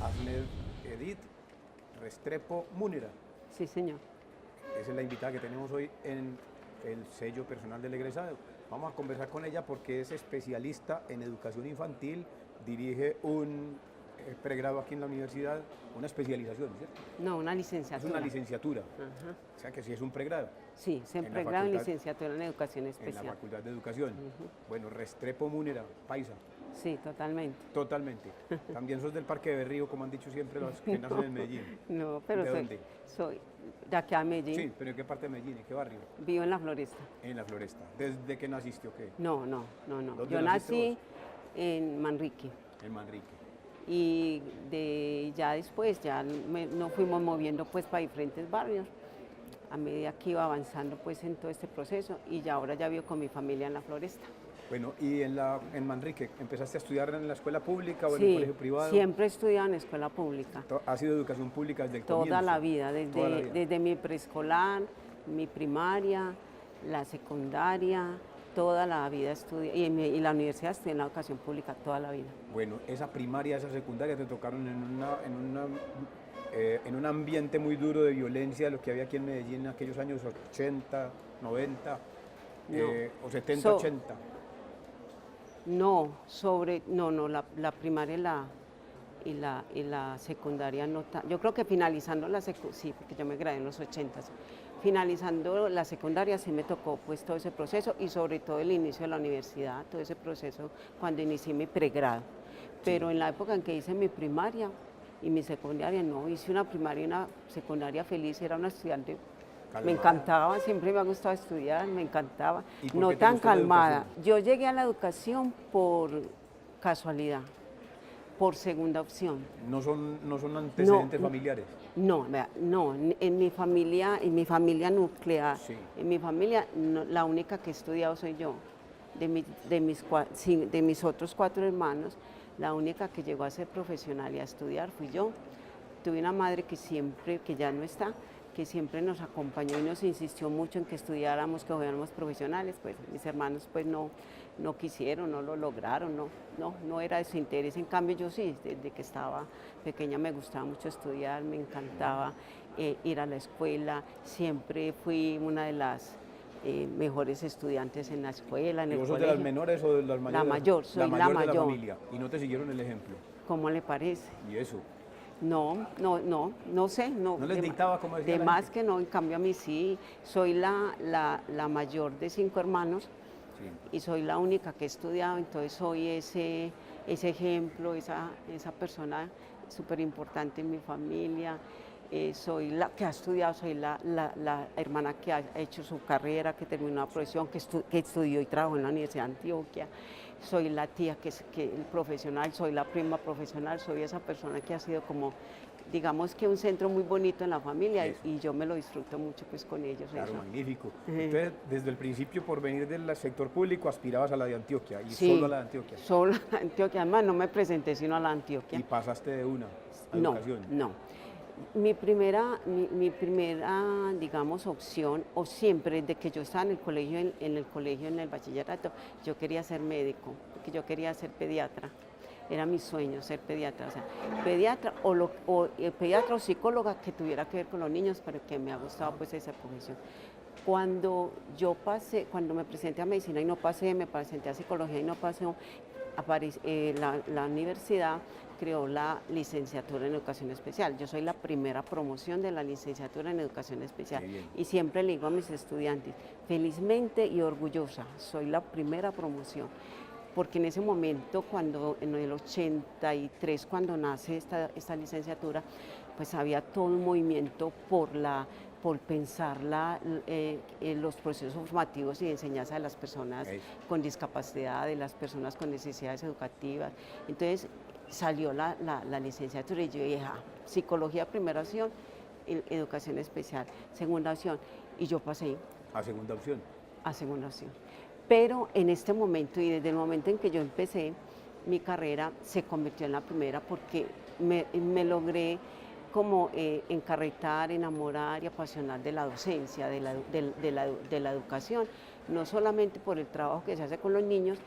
Ahmed Edith Restrepo Múnera. Sí, señor. Esa es la invitada que tenemos hoy en el sello personal del egresado. Vamos a conversar con ella porque es especialista en educación infantil, dirige un pregrado aquí en la universidad, una especialización, ¿cierto? No, una Es licenciatura. una licenciatura, Ajá. o sea que sí es un pregrado. Sí, es en En la pregrado y facultad- licenciatura en educación En especial. la Facultad de Educación. Bueno, Restrepo Múnera, paisa, Sí, totalmente. totalmente. También sos del Parque de Berrío, como han dicho siempre los que nacen en Medellín. No, pero ¿De soy, dónde? soy de aquí a Medellín. Sí, pero ¿en qué parte de Medellín? ¿En qué barrio? Vivo en La Floresta. En la Floresta. ¿Desde que naciste o qué? No. ¿Dónde Yo naciste nací en Manrique En Manrique. y ya después nos fuimos moviendo pues para diferentes barrios a medida que iba avanzando pues en todo este proceso y ya ahora ya vivo con mi familia en La Floresta. Bueno, y en Manrique, ¿empezaste a estudiar en la escuela pública o en un Sí, colegio privado? siempre he estudiado en escuela pública. ¿Ha sido educación pública desde el Toda comienzo? la vida, Toda la vida. desde mi preescolar, mi primaria, la secundaria, toda la vida estudié, y la universidad estudié en la educación pública toda la vida. Bueno, esa primaria, esa secundaria te tocaron en un ambiente muy duro de violencia, lo que había aquí en Medellín en aquellos años 80, 90, No. o 70, So- 80. No, la primaria y la secundaria no yo creo que finalizando sí, porque yo me gradué en los 80s. Finalizando la secundaria sí me tocó pues todo ese proceso y sobre todo el inicio de la universidad, todo ese proceso cuando inicié mi pregrado. Pero en la época en que hice mi primaria y mi secundaria, no, hice una primaria y una secundaria feliz, era una estudiante. Me encantaba, siempre me ha gustado estudiar, me encantaba. ¿Y por No qué te tan gustó la calmada. educación? Yo llegué a la educación por casualidad, por segunda opción. ¿No son antecedentes No. familiares? No, vea, no, en mi familia nuclear, Sí. en mi familia la única que he estudiado soy yo. De mis otros 4 hermanos, la única que llegó a ser profesional y a estudiar fui yo. Tuve una madre que ya no está, que siempre nos acompañó y nos insistió mucho en que estudiáramos, que fuéramos profesionales. Pues mis hermanos pues no quisieron, no lo lograron, no era de su interés. En cambio yo sí, desde que estaba pequeña me gustaba mucho estudiar, me encantaba ir a la escuela, siempre fui una de las mejores estudiantes en la escuela, en ¿Y el vos sos colegio. de las menores o de las mayores? La mayor, soy la de la mayor. familia. ¿Y no te siguieron el ejemplo? ¿Cómo le parece? ¿Y eso? No sé. ¿No les dictaba cómo decía De la más gente? que no, en cambio a mí sí, soy la mayor de 5 hermanos Sí. y soy la única que he estudiado, entonces soy ese ejemplo, esa persona súper importante en mi familia. Soy la que ha estudiado, soy la hermana que ha hecho su carrera, que terminó una profesión, que estudió y trabajó en la Universidad de Antioquia. Soy la tía que el profesional, soy la prima profesional, soy esa persona que ha sido como, digamos que un centro muy bonito en la familia Eso. y yo me lo disfruto mucho pues con ellos. Claro, eso. magnífico. Entonces, desde el principio, por venir del sector público, aspirabas a la de Antioquia, y Sí, solo a la de Antioquia. Solo a la Antioquia, además no me presenté sino a la Antioquia. Y pasaste de una a No, educación. no. Mi primera, digamos, opción, o siempre desde que yo estaba en el colegio, en el bachillerato, yo quería ser médico, porque yo quería ser pediatra. Era mi sueño ser pediatra, o sea, pediatra pediatra o psicóloga que tuviera que ver con los niños, pero que me ha gustado pues esa profesión. Cuando me presenté a medicina y no pasé, me presenté a psicología y no pasé, la universidad creó la licenciatura en educación especial. Yo soy la primera promoción de la licenciatura en educación especial Qué bien. y siempre le digo a mis estudiantes, felizmente y orgullosa, soy la primera promoción. porque en ese momento, cuando en el 83, cuando nace esta licenciatura, pues había todo un movimiento por pensar los procesos formativos y de enseñanza de las personas con discapacidad, de las personas con necesidades educativas. Entonces salió la licenciatura y yo dije, psicología primera opción, educación especial segunda opción, y yo pasé a segunda opción. A segunda opción. Pero en este momento y desde el momento en que yo empecé mi carrera se convirtió en la primera porque me logré como encarretar, enamorar y apasionar de la docencia, de la educación, no solamente por el trabajo que se hace con los niños,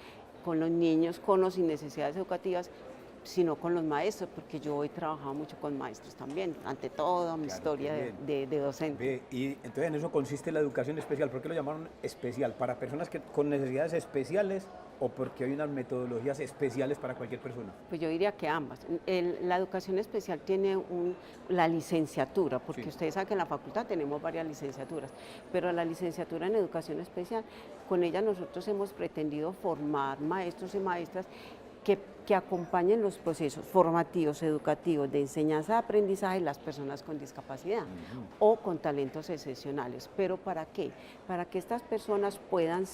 con o sin necesidades educativas, sino con los maestros, porque yo he trabajado mucho con maestros también, ante toda mi historia de docente. Y entonces en eso consiste la educación especial. ¿Por qué lo llamaron especial? ¿Para personas con necesidades especiales o porque hay unas metodologías especiales para cualquier persona? Pues yo diría que ambas. La educación especial tiene la licenciatura, porque sí, ustedes saben que en la facultad tenemos varias licenciaturas, pero la licenciatura en educación especial, con ella nosotros hemos pretendido formar maestros y maestras que acompañen los procesos formativos, educativos, de enseñanza, de aprendizaje de las personas con discapacidad o con talentos excepcionales. ¿Pero para qué? Para que estas personas puedan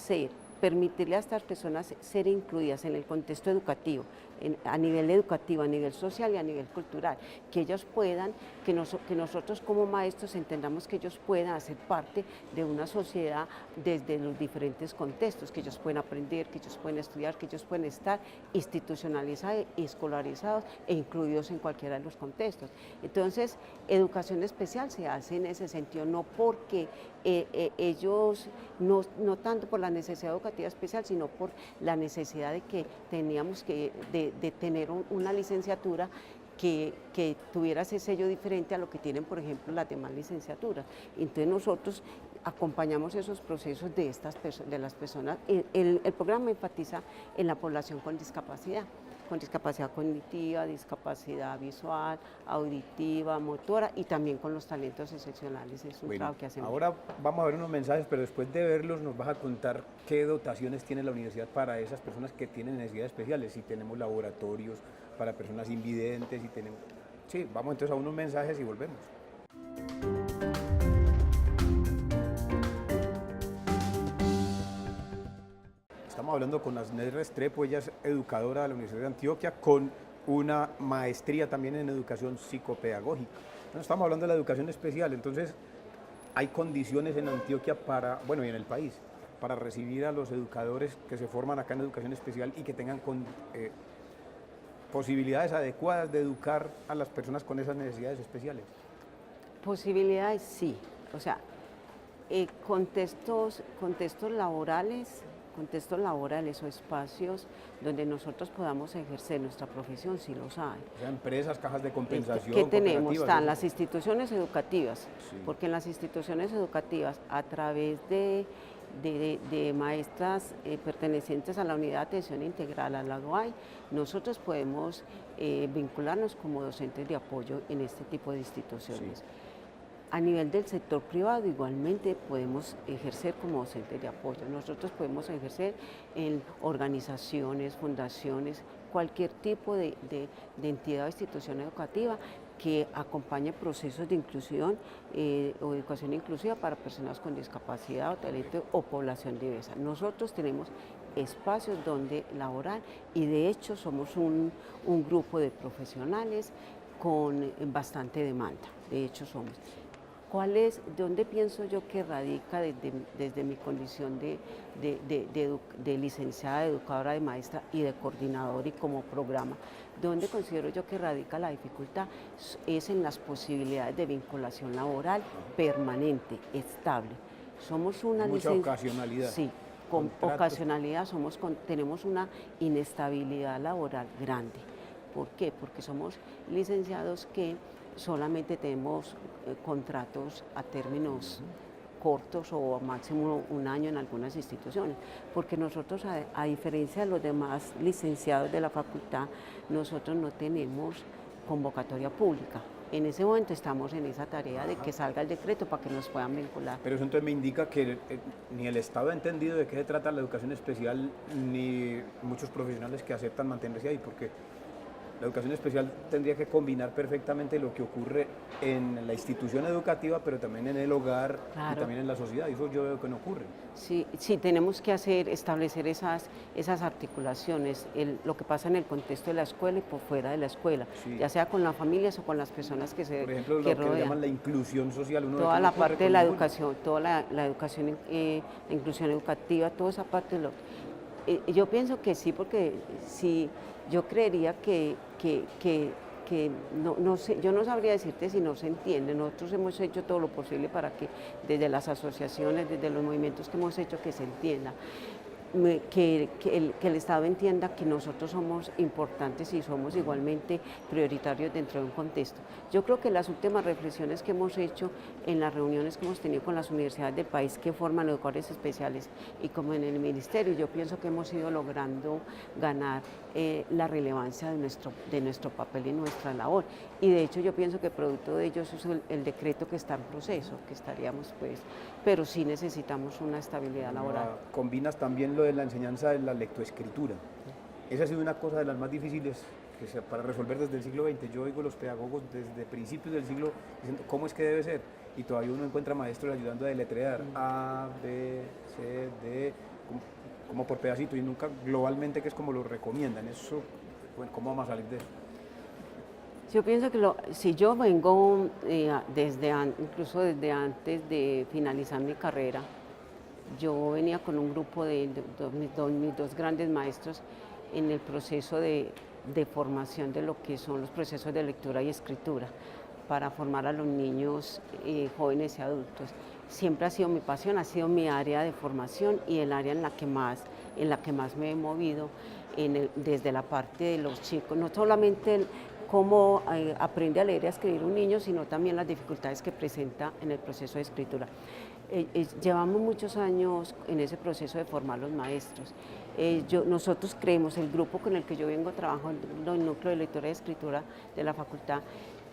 permitirle a estas personas ser incluidas en el contexto educativo, a nivel educativo, a nivel social y a nivel cultural, que ellos puedan, que nosotros como maestros entendamos que ellos puedan hacer parte de una sociedad desde los diferentes contextos, que ellos pueden aprender, que ellos pueden estudiar, que ellos pueden estar institucionalizados, escolarizados e incluidos en cualquiera de los contextos. Entonces, educación especial se hace en ese sentido, no porque ellos, no tanto por la necesidad educativa especial, sino por la necesidad de que teníamos de tener una licenciatura que tuviera ese sello diferente a lo que tienen, por ejemplo, las demás licenciaturas. Entonces nosotros acompañamos esos procesos de las personas. El programa enfatiza en la población con discapacidad cognitiva, discapacidad visual, auditiva, motora y también con los talentos excepcionales. Es un trabajo que hacemos. Ahora vamos a ver unos mensajes, pero después de verlos nos vas a contar qué dotaciones tiene la universidad para esas personas que tienen necesidades especiales, si tenemos laboratorios para personas invidentes, si tenemos... Sí, vamos entonces a unos mensajes y volvemos. Estamos hablando con Asnel Restrepo, ella es educadora de la Universidad de Antioquia con una maestría también en educación psicopedagógica. Entonces, estamos hablando de la educación especial, entonces hay condiciones en Antioquia y en el país para recibir a los educadores que se forman acá en educación especial y que tengan posibilidades adecuadas de educar a las personas con esas necesidades especiales. Posibilidades sí, o sea, contextos laborales o espacios donde nosotros podamos ejercer nuestra profesión, sí los hay. O sea, empresas, cajas de compensación. ¿Qué tenemos? Están las instituciones educativas, sí, porque en las instituciones educativas, a través de maestras pertenecientes a la Unidad de Atención Integral, a la UAI, nosotros podemos vincularnos como docentes de apoyo en este tipo de instituciones. Sí. A nivel del sector privado igualmente podemos ejercer como docentes de apoyo. Nosotros podemos ejercer en organizaciones, fundaciones, cualquier tipo de entidad o institución educativa que acompañe procesos de inclusión o educación inclusiva para personas con discapacidad o talento o población diversa. Nosotros tenemos espacios donde laborar y de hecho somos un grupo de profesionales con bastante demanda, de hecho somos. ¿Dónde pienso yo que radica desde mi condición de licenciada, de educadora, de maestra y de coordinador y como programa? ¿Dónde considero yo que radica la dificultad? Es en las posibilidades de vinculación laboral permanente, estable. Somos una mucha ocasionalidad. Sí, con ocasionalidad tenemos una inestabilidad laboral grande. ¿Por qué? Porque somos licenciados que solamente tenemos contratos a términos cortos o máximo un año en algunas instituciones, porque nosotros, a diferencia de los demás licenciados de la facultad, nosotros no tenemos convocatoria pública. en ese momento estamos en esa tarea de que salga el decreto para que nos puedan vincular. Pero eso entonces me indica que ni el Estado ha entendido de qué se trata la educación especial, ni muchos profesionales que aceptan mantenerse ahí, porque la educación especial tendría que combinar perfectamente lo que ocurre en la institución educativa, pero también en el hogar y también en la sociedad, y eso yo veo que no ocurre. Sí, sí, tenemos que establecer esas articulaciones, lo que pasa en el contexto de la escuela y por fuera de la escuela, Sí. ya sea con las familias o con las personas que Por ejemplo, lo que que llaman la inclusión social. Toda la parte de la educación, toda la educación, la inclusión educativa, toda esa parte. Yo pienso que sí, porque sí, yo creería que no sé, yo no sabría decirte si no se entiende. Nosotros hemos hecho todo lo posible para que desde las asociaciones, desde los movimientos que hemos hecho, que se entienda. Que el Estado entienda que nosotros somos importantes y somos igualmente prioritarios dentro de un contexto. Yo creo que las últimas reflexiones que hemos hecho en las reuniones que hemos tenido con las universidades del país que forman educadores especiales y como en el ministerio, yo pienso que hemos ido logrando ganar la relevancia de nuestro papel y nuestra labor. Y de hecho yo pienso que producto de ello es el decreto que está en proceso, que estaríamos pues, pero sí necesitamos una estabilidad laboral. Combinas también lo de la enseñanza de la lectoescritura. Esa ha sido una cosa de las más difíciles para resolver desde el siglo XX. Yo oigo los pedagogos desde principios del siglo diciendo cómo es que debe ser, y todavía uno encuentra maestros ayudando a deletrear A, B, C, D, como por pedacito, y nunca globalmente, que es como lo recomiendan. Eso, bueno, ¿cómo vamos a salir de eso? Yo pienso que si yo vengo incluso desde antes de finalizar mi carrera, yo venía con un grupo de mis dos grandes maestros en el proceso de formación de lo que son los procesos de lectura y escritura para formar a los niños, jóvenes y adultos. Siempre ha sido mi pasión, ha sido mi área de formación y el área en la que más me he movido desde la parte de los chicos, no solamente cómo aprende a leer y a escribir un niño, sino también las dificultades que presenta en el proceso de escritura. Llevamos muchos años en ese proceso de formar los maestros. Nosotros creemos, el grupo con el que yo vengo trabajando, el núcleo de lectura y escritura de la facultad,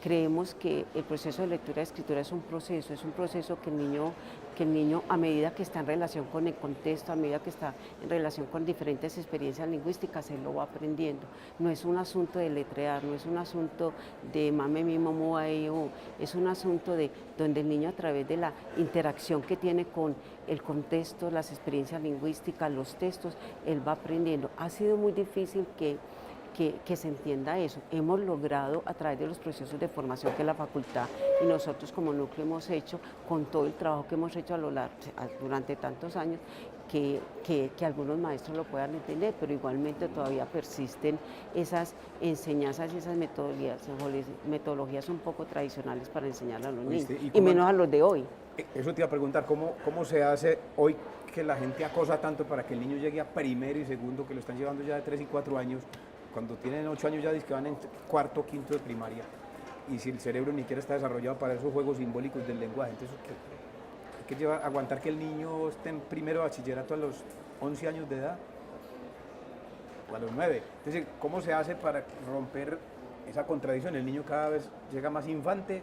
creemos que el proceso de lectura y escritura es un proceso que el niño a medida que está en relación con el contexto, a medida que está en relación con diferentes experiencias lingüísticas, él lo va aprendiendo. No es un asunto de letrear, no es un asunto de mame, mi, momo, es un asunto de donde el niño a través de la interacción que tiene con el contexto, las experiencias lingüísticas, los textos, él va aprendiendo. Ha sido muy difícil que se entienda eso. Hemos logrado a través de los procesos de formación que la facultad y nosotros como núcleo hemos hecho, con todo el trabajo que hemos hecho durante tantos años, que algunos maestros lo puedan entender, pero igualmente todavía persisten esas enseñanzas y esas metodologías un poco tradicionales para enseñarle a los niños, y menos a los de hoy. Eso te iba a preguntar, ¿cómo se hace hoy que la gente acosa tanto para que el niño llegue a primero y segundo, que lo están llevando ya de 3 y 4 años, cuando tienen 8 años ya dicen que van en cuarto o quinto de primaria, y si el cerebro ni siquiera está desarrollado para esos juegos simbólicos del lenguaje? Entonces, hay que aguantar que el niño esté en primero de bachillerato a los 11 años de edad, o a los 9. Entonces, ¿cómo se hace para romper esa contradicción? El niño cada vez llega más infante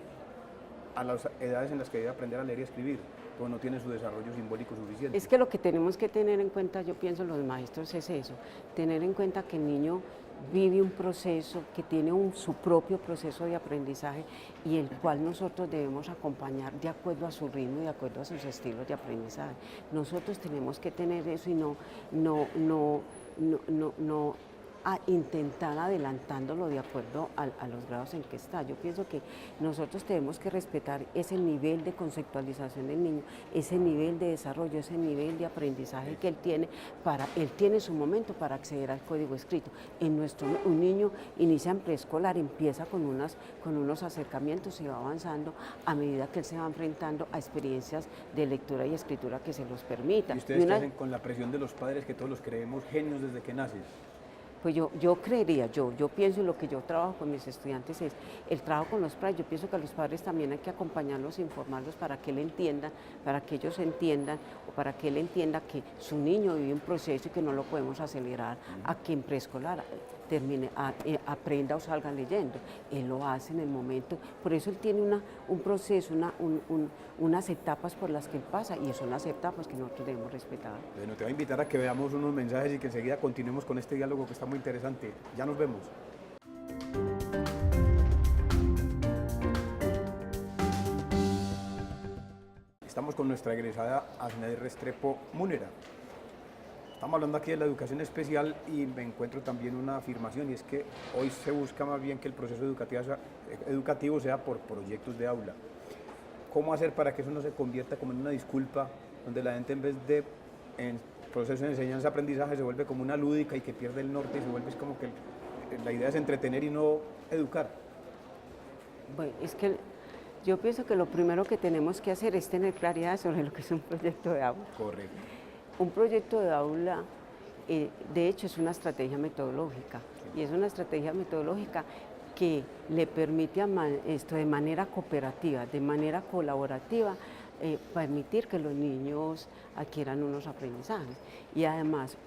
a las edades en las que debe aprender a leer y escribir, pero no tiene su desarrollo simbólico suficiente. Es que lo que tenemos que tener en cuenta, yo pienso, los maestros, es eso, tener en cuenta que el niño vive un proceso, que tiene su propio proceso de aprendizaje, y el cual nosotros debemos acompañar de acuerdo a su ritmo y de acuerdo a sus estilos de aprendizaje. Nosotros tenemos que tener eso y no a intentar adelantándolo de acuerdo a los grados en que está. Yo pienso que nosotros tenemos que respetar ese nivel de conceptualización del niño, ese nivel de desarrollo, ese nivel de aprendizaje que él tiene su momento para acceder al código escrito. Un niño inicia en preescolar, empieza con unos acercamientos y va avanzando a medida que él se va enfrentando a experiencias de lectura y escritura que se los permitan. ¿Y ustedes qué hacen con la presión de los padres, que todos los creemos genios desde que nacen? Pues yo creería, yo pienso, en lo que yo trabajo con mis estudiantes es el trabajo con los padres. Yo pienso que a los padres también hay que acompañarlos, informarlos para que ellos entiendan, o para que él entienda que su niño vive un proceso y que no lo podemos acelerar a que en preescolar. aprenda o salga leyendo. Él lo hace en el momento, por eso él tiene un proceso, unas etapas por las que él pasa, y son las etapas que nosotros debemos respetar. Bueno, te voy a invitar a que veamos unos mensajes y que enseguida continuemos con este diálogo que está muy interesante. Ya nos vemos. Estamos con nuestra egresada Asnaí Restrepo Múnera. Estamos hablando aquí de la educación especial y me encuentro también una afirmación, y es que hoy se busca más bien que el proceso educativo sea por proyectos de aula. ¿Cómo hacer para que eso no se convierta como en una disculpa, donde la gente en vez de en proceso de enseñanza-aprendizaje se vuelve como una lúdica y que pierde el norte y se vuelve como que la idea es entretener y no educar? Bueno, es que yo pienso que lo primero que tenemos que hacer es tener claridad sobre lo que es un proyecto de aula. Correcto. Un proyecto de aula, de hecho, es una estrategia metodológica, y es una estrategia metodológica que le permite esto de manera cooperativa, de manera colaborativa, permitir que los niños adquieran unos aprendizajes. Y además,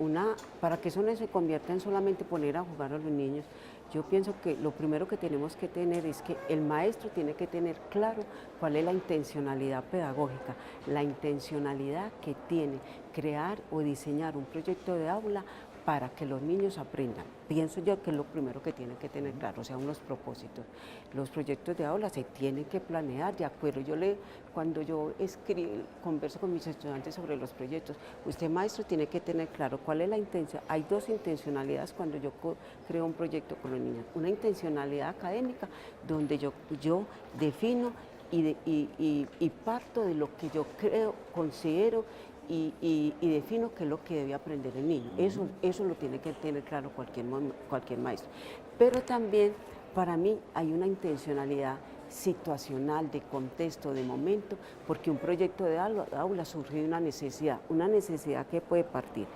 para que eso no se convierta en solamente poner a jugar a los niños, yo pienso que lo primero que tenemos que tener es que el maestro tiene que tener claro cuál es la intencionalidad pedagógica, la intencionalidad que tiene crear o diseñar un proyecto de aula para que los niños aprendan. Pienso yo que es lo primero que tienen que tener claro, o sea, unos propósitos. Los proyectos de aula se tienen que planear de acuerdo. Cuando yo converso con mis estudiantes sobre los proyectos, usted, maestro, tiene que tener claro cuál es la intención. Hay dos intencionalidades cuando yo creo un proyecto con los niños. Una intencionalidad académica, donde yo defino y parto de lo que yo creo, considero y defino qué es lo que debe aprender el niño. Eso lo tiene que tener claro cualquier maestro. Pero también, para mí, hay una intencionalidad situacional, de contexto, de momento, porque un proyecto de aula surge de una necesidad que puede partir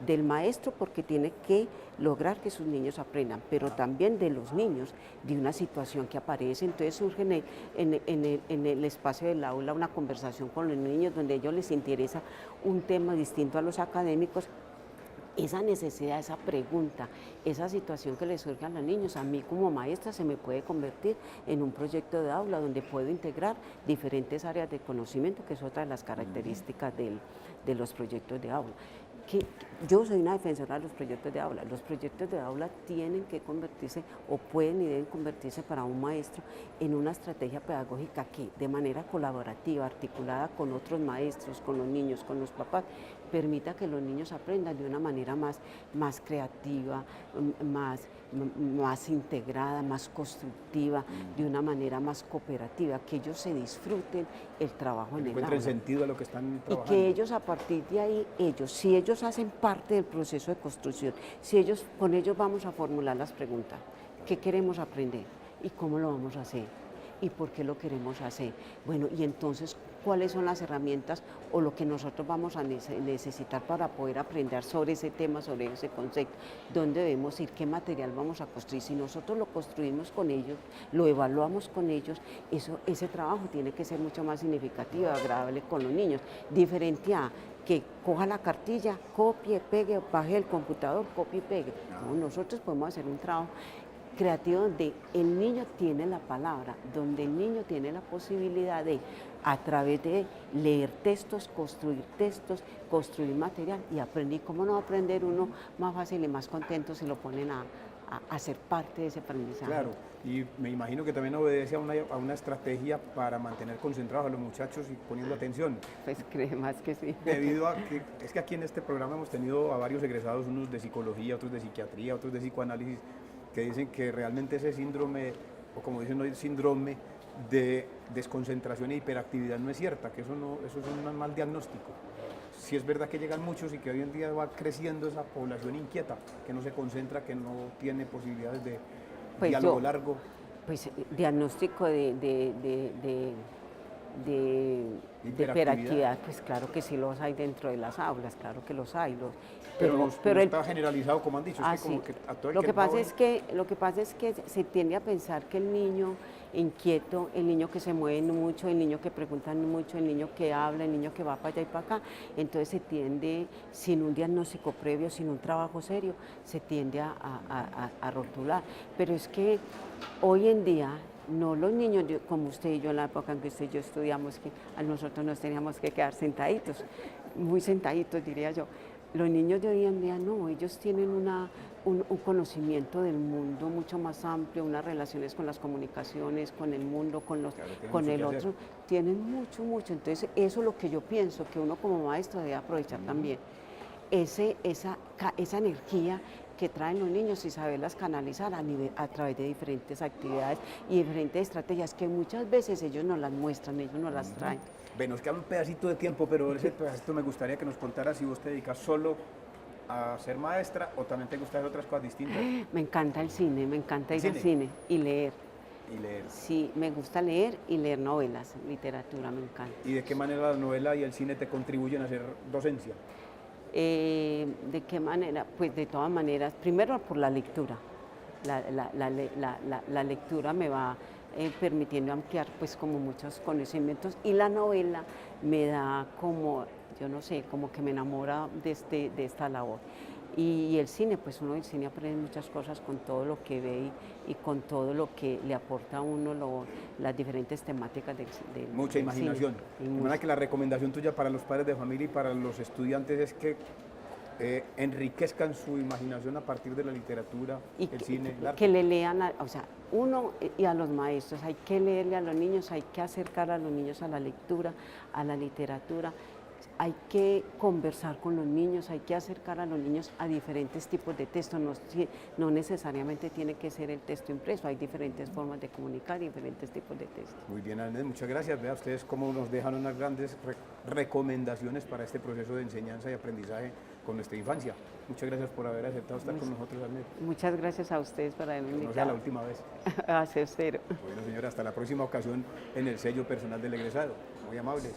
del maestro, porque tiene que lograr que sus niños aprendan, pero también de los niños, de una situación que aparece. Entonces surge en el espacio del aula una conversación con los niños donde a ellos les interesa un tema distinto a los académicos. Esa necesidad, esa pregunta, esa situación que le surge a los niños, a mí como maestra se me puede convertir en un proyecto de aula donde puedo integrar diferentes áreas de conocimiento, que es otra de las características de los proyectos de aula. Yo soy una defensora de los proyectos de aula. Los proyectos de aula tienen que convertirse, o pueden y deben convertirse para un maestro, en una estrategia pedagógica que de manera colaborativa, articulada con otros maestros, con los niños, con los papás, permita que los niños aprendan de una manera más creativa, más integrada, más constructiva, de una manera más cooperativa, que ellos se disfruten el trabajo en el aula. Encuentren sentido a lo que están trabajando. Y que ellos, a partir de ahí, si ellos hacen parte del proceso de construcción, con ellos vamos a formular las preguntas. ¿Qué queremos aprender? ¿Y cómo lo vamos a hacer? ¿Y por qué lo queremos hacer? Bueno, y entonces, ¿cuáles son las herramientas o lo que nosotros vamos a necesitar para poder aprender sobre ese tema, sobre ese concepto? ¿Dónde debemos ir? ¿Qué material vamos a construir? Si nosotros lo construimos con ellos, lo evaluamos con ellos, ese trabajo tiene que ser mucho más significativo, agradable con los niños, diferente a que coja la cartilla, copie, pegue, baje el computador, copie y pegue. No, nosotros podemos hacer un trabajo creativo donde el niño tiene la palabra, donde el niño tiene la posibilidad de, a través de leer textos, construir material y aprender. ¿Cómo no aprender uno más fácil y más contento si lo ponen a ser parte de ese aprendizaje? Claro, y me imagino que también obedece a una estrategia para mantener concentrados a los muchachos y poniendo atención. Pues cree más que sí. Debido a que, es que aquí en este programa hemos tenido a varios egresados, unos de psicología, otros de psiquiatría, otros de psicoanálisis, que dicen que realmente ese síndrome, o como dicen hoy, síndrome de desconcentración e hiperactividad no es cierta, que eso es un mal diagnóstico. Sí es verdad que llegan muchos y que hoy en día va creciendo esa población inquieta, que no se concentra, que no tiene posibilidades de diálogo largo. Pues diagnóstico de hiperactividad, pues claro que sí los hay dentro de las aulas, claro que los hay. Pero no está generalizado, como han dicho. Es que como que a todo el lo que pasa es que se tiende a pensar que el niño inquieto, el niño que se mueve mucho, el niño que pregunta mucho, el niño que habla, el niño que va para allá y para acá. Entonces se tiende, sin un diagnóstico previo, sin un trabajo serio, se tiende a rotular. Pero es que hoy en día, no los niños como usted y yo en la época en que usted y yo estudiamos, que a nosotros nos teníamos que quedar sentaditos, muy sentaditos diría yo. Los niños de hoy en día no, ellos tienen un conocimiento del mundo mucho más amplio, unas relaciones con las comunicaciones, con el mundo, Claro, con el otro, tienen mucho, mucho. Entonces eso es lo que yo pienso, que uno como maestro debe aprovechar también, esa energía que traen los niños y saberlas canalizar a través de diferentes actividades y diferentes estrategias que muchas veces ellos nos las muestran, ellos nos las traen. Ve, nos queda un pedacito de tiempo, pero ese pedacito me gustaría que nos contaras si vos te dedicas solo a ser maestra o también te gustan otras cosas distintas. Me encanta el cine, me encanta ir al cine y leer. Y leer. Sí, me gusta leer y leer novelas, literatura, me encanta. ¿Y de qué manera la novela y el cine te contribuyen a hacer docencia? ¿De qué manera? Pues de todas maneras, primero por la lectura. La lectura me va permitiendo ampliar pues como muchos conocimientos y la novela me da como, yo no sé, como que me enamora de esta labor. Y el cine, pues uno del cine aprende muchas cosas con todo lo que ve y con todo lo que le aporta a uno las diferentes temáticas del Mucha imaginación. cine. De manera que la recomendación tuya para los padres de familia y para los estudiantes es que enriquezcan su imaginación a partir de la literatura, el cine, el arte. Que le lean, o sea, uno y a los maestros, hay que leerle a los niños, hay que acercar a los niños a la lectura, a la literatura, hay que conversar con los niños, hay que acercar a los niños a diferentes tipos de textos, no necesariamente tiene que ser el texto impreso, hay diferentes formas de comunicar, diferentes tipos de textos. Muy bien, Agnes, muchas gracias. Vea ustedes cómo nos dejan unas grandes recomendaciones para este proceso de enseñanza y aprendizaje con nuestra infancia. Muchas gracias por haber aceptado estar con nosotros, Agnes. Muchas gracias a ustedes por haberme invitado. No sea la última vez. Hace cero. Bueno, señora, hasta la próxima ocasión en el sello personal del egresado. Muy amables.